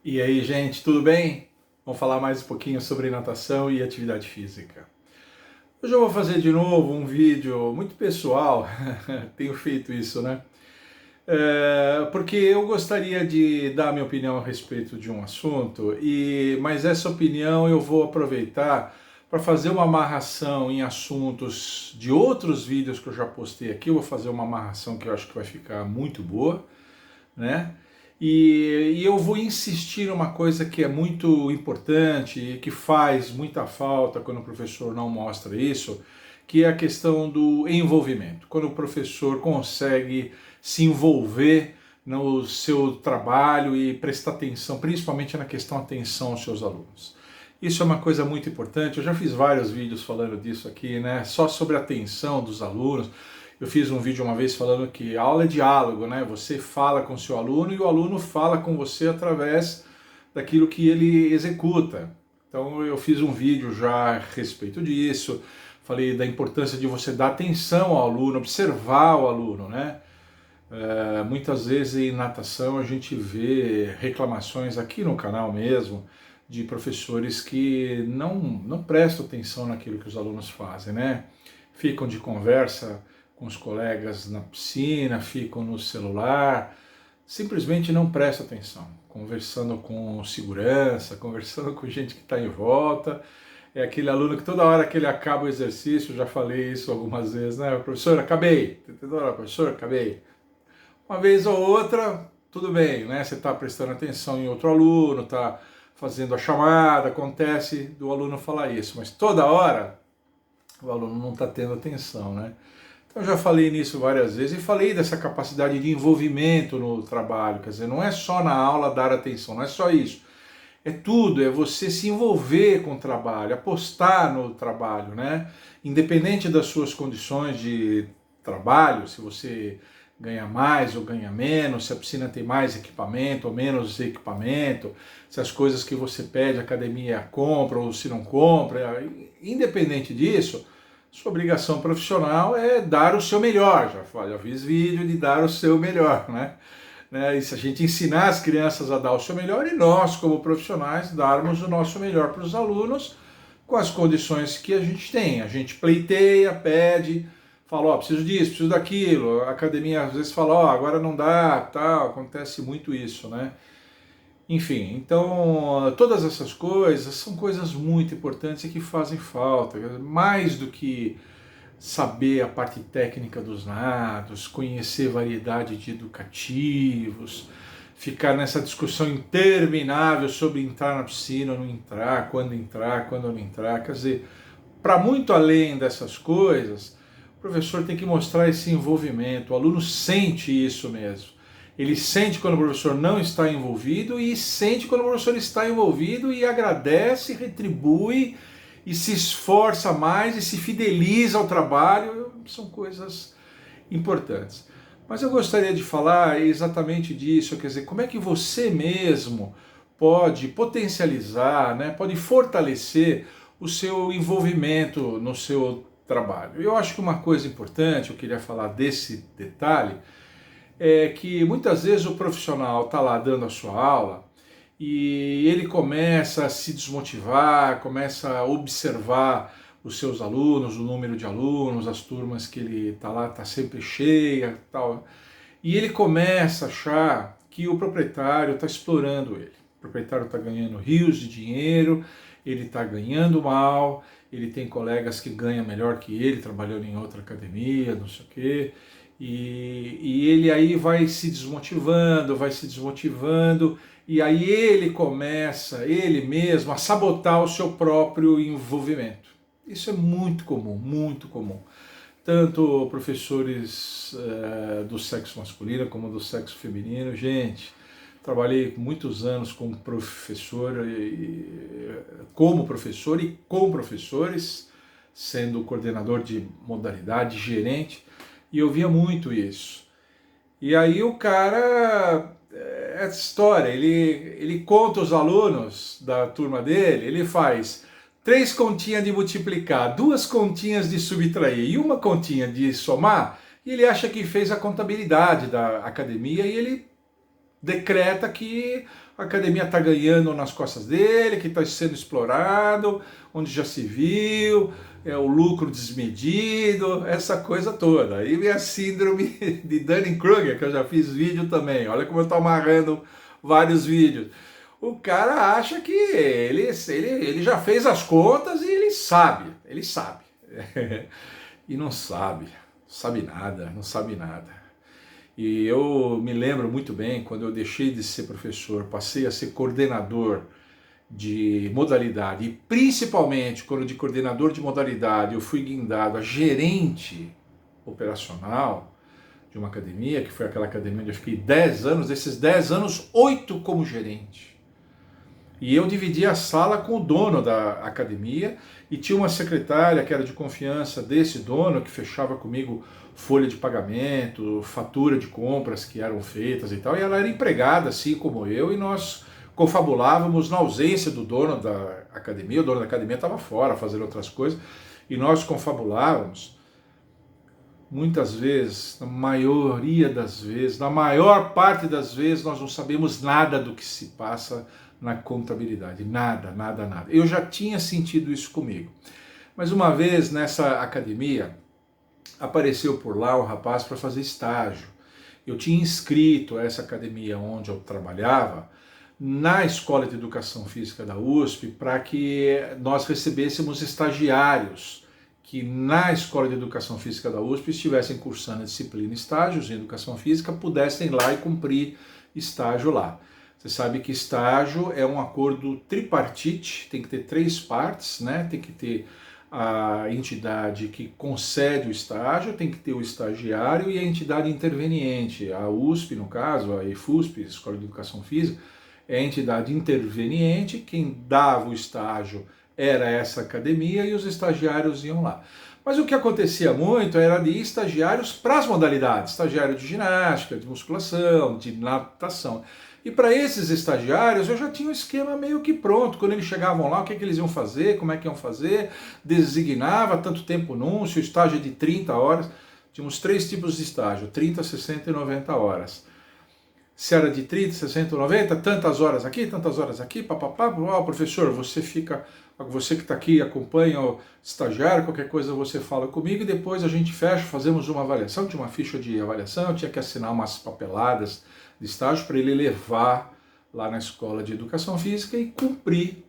E aí, gente, tudo bem? Vamos falar mais um pouquinho sobre natação e atividade física. Hoje eu vou fazer de novo um vídeo muito pessoal, tenho feito isso, né? Porque eu gostaria de dar minha opinião a respeito de um assunto, mas essa opinião eu vou aproveitar para fazer uma amarração em assuntos de outros vídeos que eu já postei aqui. Eu vou fazer uma amarração que eu acho que vai ficar muito boa, né? E eu vou insistir numa coisa que é muito importante e que faz muita falta quando o professor não mostra isso, que é a questão do envolvimento. Quando o professor consegue se envolver no seu trabalho e prestar atenção, principalmente na questão atenção aos seus alunos. Isso é uma coisa muito importante. Eu já fiz vários vídeos falando disso aqui, né? Só sobre a atenção dos alunos. Eu fiz um vídeo uma vez falando que a aula é diálogo, né? Você fala com o seu aluno e o aluno fala com você através daquilo que ele executa. Então eu fiz um vídeo já a respeito disso, falei da importância de você dar atenção ao aluno, observar o aluno, né? Muitas vezes em natação a gente vê reclamações aqui no canal mesmo de professores que não prestam atenção naquilo que os alunos fazem, né? Ficam de conversa com os colegas na piscina, ficam no celular, simplesmente não prestam atenção, conversando com segurança, conversando com gente que está em volta. É aquele aluno que toda hora que ele acaba o exercício, já falei isso algumas vezes, né? Professor, acabei. Toda hora, professor, acabei. Uma vez ou outra, tudo bem, né? Você está prestando atenção em outro aluno, está fazendo a chamada, acontece do aluno falar isso, mas toda hora o aluno não está tendo atenção, né? Então eu já falei nisso várias vezes e falei dessa capacidade de envolvimento no trabalho, quer dizer, não é só na aula dar atenção, não é só isso. É tudo, é você se envolver com o trabalho, apostar no trabalho, né? Independente das suas condições de trabalho, se você ganha mais ou ganha menos, se a piscina tem mais equipamento ou menos equipamento, se as coisas que você pede a academia compra ou se não compra, independente disso, sua obrigação profissional é dar o seu melhor. Já fiz vídeo de dar o seu melhor, né? E se a gente ensinar as crianças a dar o seu melhor e nós, como profissionais, darmos o nosso melhor para os alunos com as condições que a gente tem. A gente pleiteia, pede, fala, ó, preciso disso, preciso daquilo. A academia às vezes fala, ó, agora não dá, tal. Acontece muito isso, né? Enfim, então todas essas coisas são coisas muito importantes e que fazem falta, mais do que saber a parte técnica dos nados, conhecer variedade de educativos, ficar nessa discussão interminável sobre entrar na piscina ou não entrar, quando não entrar. Quer dizer, para muito além dessas coisas, o professor tem que mostrar esse envolvimento, o aluno sente isso mesmo. Ele sente quando o professor não está envolvido e sente quando o professor está envolvido e agradece, retribui e se esforça mais e se fideliza ao trabalho. São coisas importantes. Mas eu gostaria de falar exatamente disso, quer dizer, como é que você mesmo pode potencializar, né, pode fortalecer o seu envolvimento no seu trabalho. Eu acho que uma coisa importante, eu queria falar desse detalhe, é que muitas vezes o profissional está lá dando a sua aula e ele começa a se desmotivar, começa a observar os seus alunos, o número de alunos, as turmas que ele está lá, está sempre cheia, tal. E ele começa a achar que o proprietário está explorando ele. O proprietário está ganhando rios de dinheiro, ele está ganhando mal, ele tem colegas que ganham melhor que ele, trabalhando em outra academia, não sei o quê. E ele aí vai se desmotivando, e aí ele começa, ele mesmo, a sabotar o seu próprio envolvimento. Isso é muito comum, muito comum. Tanto professores do sexo masculino como do sexo feminino. Gente, trabalhei muitos anos como professor e com professores, sendo coordenador de modalidade, gerente, e eu via muito isso. E aí o cara, essa história, ele conta os alunos da turma dele, ele faz 3 continhas de multiplicar, 2 continhas de subtrair e 1 continha de somar, e ele acha que fez a contabilidade da academia e ele decreta que a academia está ganhando nas costas dele, que está sendo explorado, onde já se viu, o lucro desmedido, essa coisa toda. Aí vem a síndrome de Dunning-Kruger, que eu já fiz vídeo também. Olha como eu estou amarrando vários vídeos. O cara acha que ele já fez as contas e ele sabe. E não sabe nada, não sabe nada. E eu me lembro muito bem, quando eu deixei de ser professor, passei a ser coordenador de modalidade, e principalmente quando de coordenador de modalidade eu fui guindado a gerente operacional de uma academia, que foi aquela academia onde eu fiquei 10 anos, desses 10 anos, 8 como gerente. E eu dividia a sala com o dono da academia e tinha uma secretária que era de confiança desse dono, que fechava comigo folha de pagamento, fatura de compras que eram feitas e tal, e ela era empregada assim como eu, e nós confabulávamos na ausência do dono da academia. O dono da academia estava fora fazendo outras coisas, e nós confabulávamos. Muitas vezes, na maioria das vezes, na maior parte das vezes, nós não sabemos nada do que se passa na contabilidade, nada. Eu já tinha sentido isso comigo. Mas uma vez nessa academia, apareceu por lá um rapaz para fazer estágio. Eu tinha inscrito essa academia onde eu trabalhava na Escola de Educação Física da USP para que nós recebêssemos estagiários que na Escola de Educação Física da USP estivessem cursando a disciplina estágios em Educação Física, pudessem ir lá e cumprir estágio lá. Você sabe que estágio é um acordo tripartite, tem que ter 3 partes, né? Tem que ter a entidade que concede o estágio, tem que ter o estagiário e a entidade interveniente. A USP, no caso, a EFUSP, Escola de Educação Física, é a entidade interveniente. Quem dava o estágio era essa academia e os estagiários iam lá. Mas o que acontecia muito era de estagiários para as modalidades, estagiário de ginástica, de musculação, de natação. E para esses estagiários eu já tinha um esquema meio que pronto. Quando eles chegavam lá, o que eles iam fazer, como é que iam fazer, designava tanto tempo num, se o estágio é de 30 horas, tínhamos 3 tipos de estágio, 30, 60 e 90 horas. Se era de 30, 60 ou 90, tantas horas aqui, papapá, professor, você que está aqui, acompanha o estagiário, qualquer coisa você fala comigo e depois a gente fecha, fazemos uma avaliação, tinha uma ficha de avaliação, eu tinha que assinar umas papeladas de estágio para ele levar lá na Escola de Educação Física e cumprir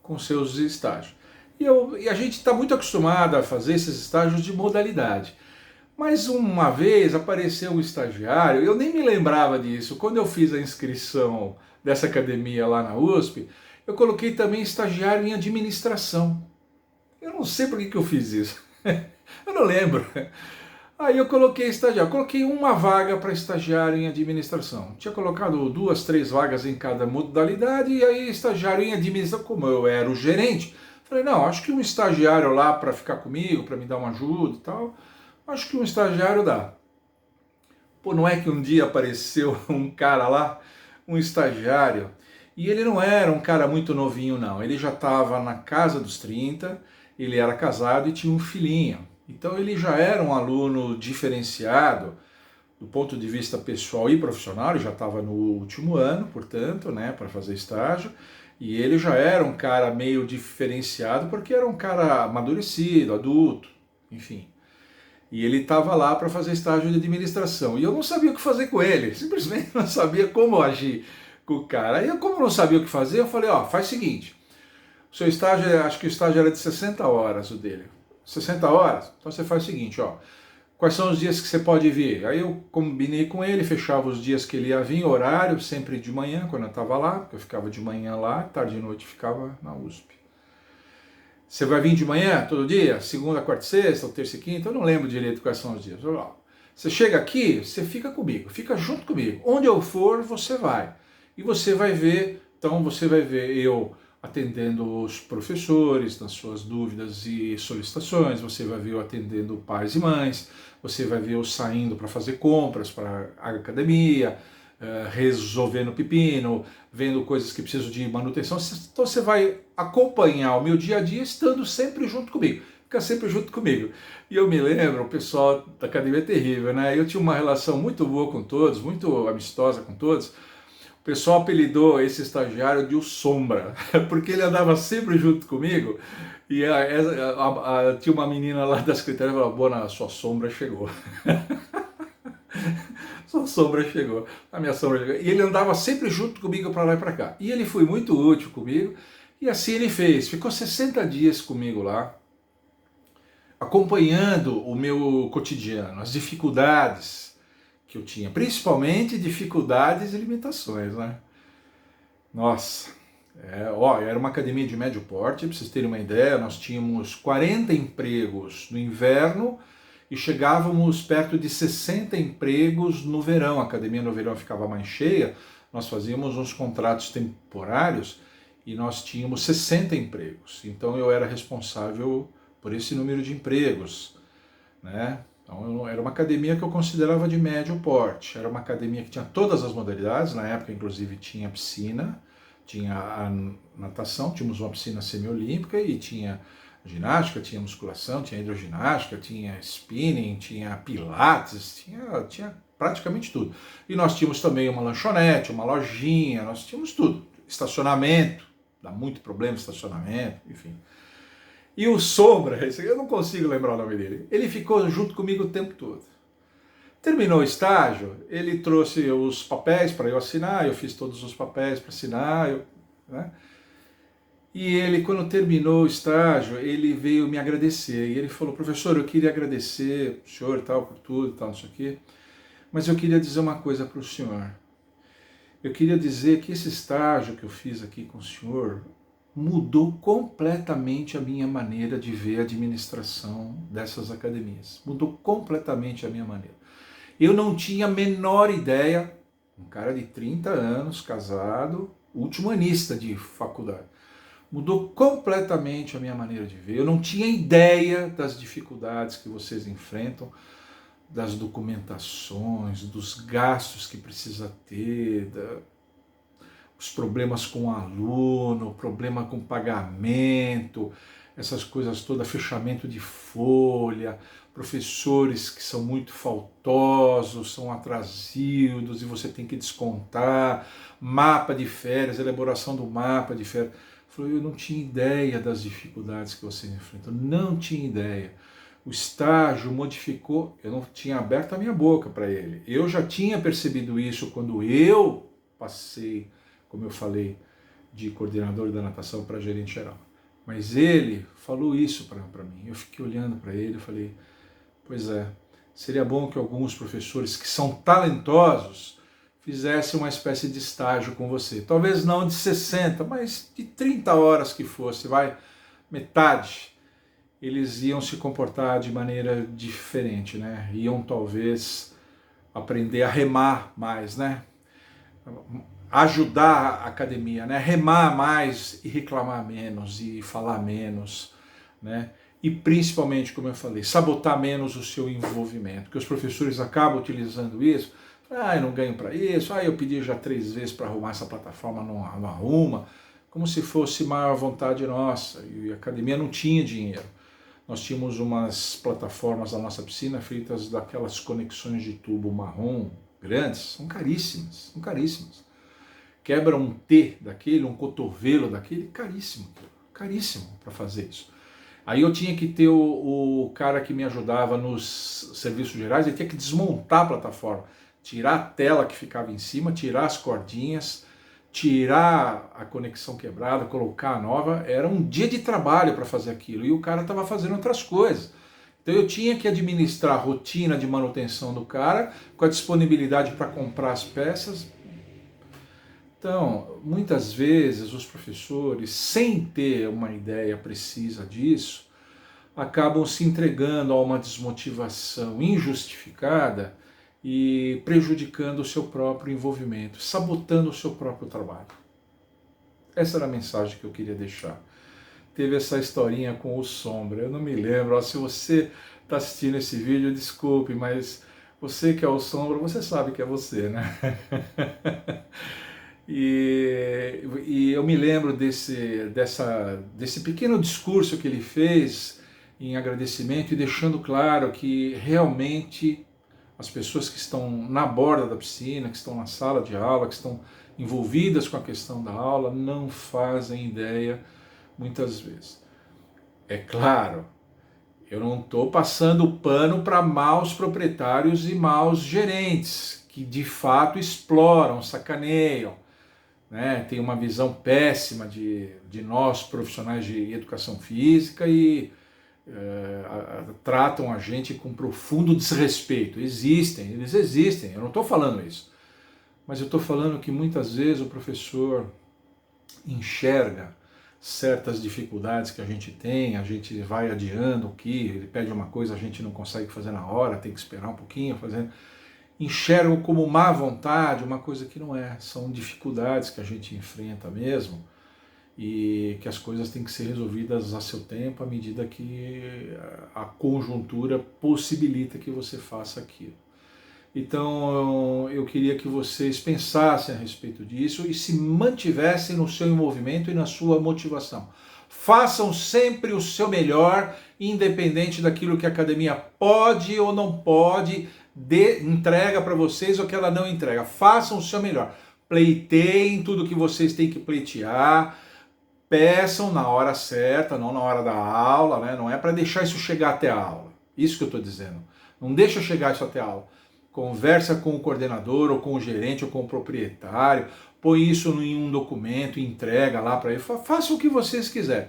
com seus estágios. E a gente está muito acostumado a fazer esses estágios de modalidade. Mas uma vez apareceu um estagiário, eu nem me lembrava disso, quando eu fiz a inscrição dessa academia lá na USP, eu coloquei também estagiário em administração. Eu não sei por que eu fiz isso, eu não lembro. Aí eu coloquei estagiário, coloquei uma vaga para estagiário em administração. Tinha colocado 2, 3 vagas em cada modalidade, e aí estagiário em administração, como eu era o gerente, falei, não, acho que um estagiário lá para ficar comigo, para me dar uma ajuda e tal, acho que um estagiário dá. Pô, não é que um dia apareceu um cara lá, um estagiário, e ele não era um cara muito novinho não, ele já estava na casa dos 30, ele era casado e tinha um filhinho. Então ele já era um aluno diferenciado do ponto de vista pessoal e profissional, ele já estava no último ano, portanto, né, para fazer estágio, e ele já era um cara meio diferenciado porque era um cara amadurecido, adulto, enfim. E ele estava lá para fazer estágio de administração. E eu não sabia o que fazer com ele, simplesmente não sabia como agir com o cara. E eu, como não sabia o que fazer, eu falei, ó, faz o seguinte, o seu estágio, acho que o estágio era de 60 horas o dele. 60 horas? Então você faz o seguinte, ó, quais são os dias que você pode vir? Aí eu combinei com ele, fechava os dias que ele ia vir, horário, sempre de manhã, quando eu estava lá, porque eu ficava de manhã lá, tarde e noite ficava na USP. Você vai vir de manhã, todo dia? Segunda, quarta e sexta, ou terça e quinta? Eu não lembro direito quais são os dias. Você chega aqui, você fica comigo, fica junto comigo. Onde eu for, você vai. E você vai ver, então você vai ver eu atendendo os professores nas suas dúvidas e solicitações, você vai ver eu atendendo pais e mães, você vai ver eu saindo para fazer compras para a academia, resolvendo pepino, vendo coisas que precisam de manutenção. Então você vai acompanhar o meu dia a dia estando sempre junto comigo, fica sempre junto comigo. E eu me lembro, o pessoal da academia é terrível, né? Eu tinha uma relação muito boa com todos, muito amistosa com todos. pessoal apelidou esse estagiário de o Sombra, porque ele andava sempre junto comigo. E tinha uma menina lá da secretaria que falou: Bona, a sua sombra chegou. Sua sombra chegou. A minha sombra chegou. E ele andava sempre junto comigo para lá e para cá. E ele foi muito útil comigo. E assim ele fez. Ficou 60 dias comigo lá, acompanhando o meu cotidiano, as dificuldades que eu tinha, principalmente dificuldades e limitações, né? Nossa, era uma academia de médio porte, para vocês terem uma ideia, nós tínhamos 40 empregos no inverno e chegávamos perto de 60 empregos no verão. A academia no verão ficava mais cheia, nós fazíamos uns contratos temporários e nós tínhamos 60 empregos. Então eu era responsável por esse número de empregos, né? Então era uma academia que eu considerava de médio porte. Era uma academia que tinha todas as modalidades, na época inclusive tinha piscina, tinha a natação, tínhamos uma piscina semiolímpica e tinha ginástica, tinha musculação, tinha hidroginástica, tinha spinning, tinha pilates, tinha praticamente tudo. E nós tínhamos também uma lanchonete, uma lojinha, nós tínhamos tudo. Estacionamento, dá muito problema estacionamento, enfim. E o Sombra, eu não consigo lembrar o nome dele, ele ficou junto comigo o tempo todo. Terminou o estágio, ele trouxe os papéis para eu assinar, eu fiz todos os papéis para assinar, né? E ele, quando terminou o estágio, ele veio me agradecer. E ele falou: professor, eu queria agradecer o senhor tal, por tudo, tal, não sei o quê, mas eu queria dizer uma coisa para o senhor. Eu queria dizer que esse estágio que eu fiz aqui com o senhor mudou completamente a minha maneira de ver a administração dessas academias. Mudou completamente a minha maneira. Eu não tinha a menor ideia, um cara de 30 anos, casado, último anista de faculdade. Mudou completamente a minha maneira de ver. Eu não tinha ideia das dificuldades que vocês enfrentam, das documentações, dos gastos que precisa ter, os problemas com o aluno, problema com pagamento, essas coisas todas, fechamento de folha, professores que são muito faltosos, são atrasados e você tem que descontar, mapa de férias, elaboração do mapa de férias. Eu não tinha ideia das dificuldades que vocês enfrentam, não tinha ideia. O estágio modificou, eu não tinha aberto a minha boca para ele. Eu já tinha percebido isso quando eu passei, como eu falei, de coordenador da natação para gerente geral. Mas ele falou isso para mim. Eu fiquei olhando para ele e falei: pois é, seria bom que alguns professores que são talentosos fizessem uma espécie de estágio com você. Talvez não de 60, mas de 30 horas que fosse, metade. Eles iam se comportar de maneira diferente, né? Iam talvez aprender a remar mais, né? Ajudar a academia, né? Remar mais e reclamar menos e falar menos, né? E principalmente, como eu falei, sabotar menos o seu envolvimento, porque os professores acabam utilizando isso. Eu não ganho para isso, eu pedi já 3 vezes para arrumar essa plataforma, não arruma, como se fosse maior vontade nossa, e a academia não tinha dinheiro. Nós tínhamos umas plataformas na nossa piscina feitas daquelas conexões de tubo marrom grandes, são caríssimas, são caríssimas. Quebra um T daquele, um cotovelo daquele, caríssimo para fazer isso. Aí eu tinha que ter o cara que me ajudava nos serviços gerais, ele tinha que desmontar a plataforma, tirar a tela que ficava em cima, tirar as cordinhas, tirar a conexão quebrada, colocar a nova. Era um dia de trabalho para fazer aquilo e o cara estava fazendo outras coisas. Então eu tinha que administrar a rotina de manutenção do cara com a disponibilidade para comprar as peças. Então, muitas vezes os professores, sem ter uma ideia precisa disso, acabam se entregando a uma desmotivação injustificada e prejudicando o seu próprio envolvimento, sabotando o seu próprio trabalho. Essa era a mensagem que eu queria deixar. Teve essa historinha com o Sombra, eu não me lembro, se você está assistindo esse vídeo, desculpe, mas você que é o Sombra, você sabe que é você, né? E eu me lembro desse pequeno discurso que ele fez em agradecimento e deixando claro que realmente as pessoas que estão na borda da piscina, que estão na sala de aula, que estão envolvidas com a questão da aula não fazem ideia muitas vezes. É claro, eu não estou passando pano para maus proprietários e maus gerentes, que de fato exploram, sacaneiam, né? Tem uma visão péssima de nós profissionais de educação física e tratam a gente com profundo desrespeito. Eles existem, eu não estou falando isso. Mas eu estou falando que muitas vezes o professor enxerga certas dificuldades que a gente vai adiando o que, ele pede uma coisa, a gente não consegue fazer na hora, tem que esperar um pouquinho, enxergam como má vontade, uma coisa que não é, são dificuldades que a gente enfrenta mesmo e que as coisas têm que ser resolvidas a seu tempo, à medida que a conjuntura possibilita que você faça aquilo. Então eu queria que vocês pensassem a respeito disso e se mantivessem no seu envolvimento e na sua motivação. Façam sempre o seu melhor, independente daquilo que a academia pode ou não pode, entrega para vocês ou que ela não entrega. Façam o seu melhor. Pleiteiem tudo que vocês têm que pleitear, peçam na hora certa, não na hora da aula, né? Não é para deixar isso chegar até a aula. Isso que eu estou dizendo. Não deixa chegar isso até a aula. Conversa com o coordenador, ou com o gerente, ou com o proprietário, põe isso em um documento, entrega lá para ele, faça o que vocês quiserem.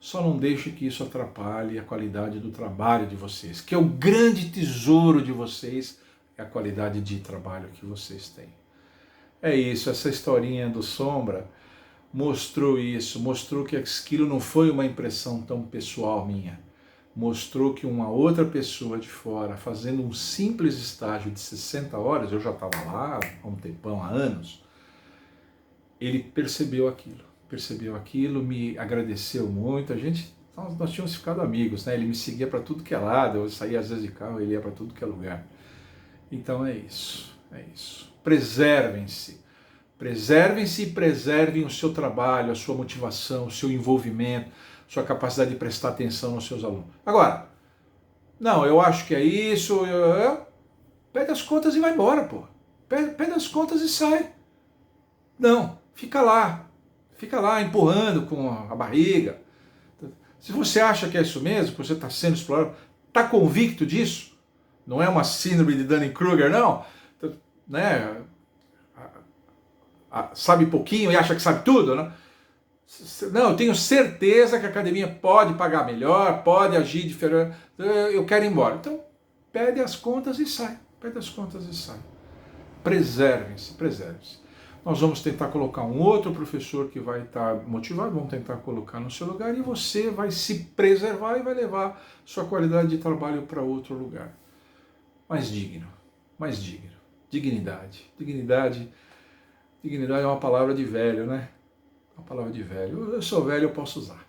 Só não deixe que isso atrapalhe a qualidade do trabalho de vocês, que é o grande tesouro de vocês, é a qualidade de trabalho que vocês têm. É isso, essa historinha do Sombra mostrou isso, mostrou que aquilo não foi uma impressão tão pessoal minha. Mostrou que uma outra pessoa de fora, fazendo um simples estágio de 60 horas, eu já estava lá há um tempão, há anos, ele percebeu aquilo, me agradeceu muito, nós tínhamos ficado amigos, né? Ele me seguia para tudo que é lado, eu saía às vezes de carro, ele ia para tudo que é lugar. Então é isso. Preservem-se e preservem o seu trabalho, a sua motivação, o seu envolvimento, sua capacidade de prestar atenção nos seus alunos. Agora, não, eu acho que é isso, pede as contas e vai embora, pô. Pede as contas e sai. Não, fica lá empurrando com a barriga. Se você acha que é isso mesmo, que você está sendo explorado, está convicto disso, não é uma síndrome de Dunning-Kruger, não, né? Sabe pouquinho e acha que sabe tudo, né? Não, eu tenho certeza que a academia pode pagar melhor, pode agir diferente, eu quero ir embora. Então, pede as contas e sai. Preservem-se. Nós vamos tentar colocar um outro professor que vai estar motivado, vamos tentar colocar no seu lugar e você vai se preservar e vai levar sua qualidade de trabalho para outro lugar. Mais digno. Dignidade é uma palavra de velho, né? Uma palavra de velho. Eu sou velho, eu posso usar.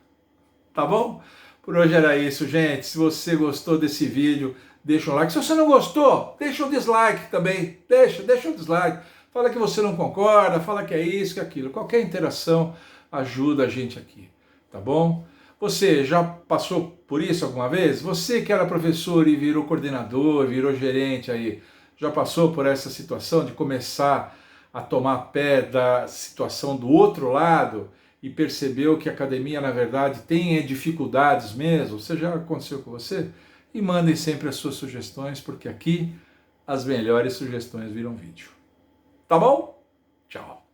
Tá bom? Por hoje era isso, gente. Se você gostou desse vídeo, deixa um like. Se você não gostou, deixa um dislike também. Deixa um dislike. Fala que você não concorda, fala que é isso, que é aquilo. Qualquer interação ajuda a gente aqui. Tá bom? Você já passou por isso alguma vez? Você que era professor e virou coordenador, virou gerente aí, já passou por essa situação de começar a tomar pé da situação do outro lado e percebeu que a academia, na verdade, tem dificuldades mesmo? Você já aconteceu com você? E mandem sempre as suas sugestões, porque aqui as melhores sugestões viram vídeo. Tá bom? Tchau!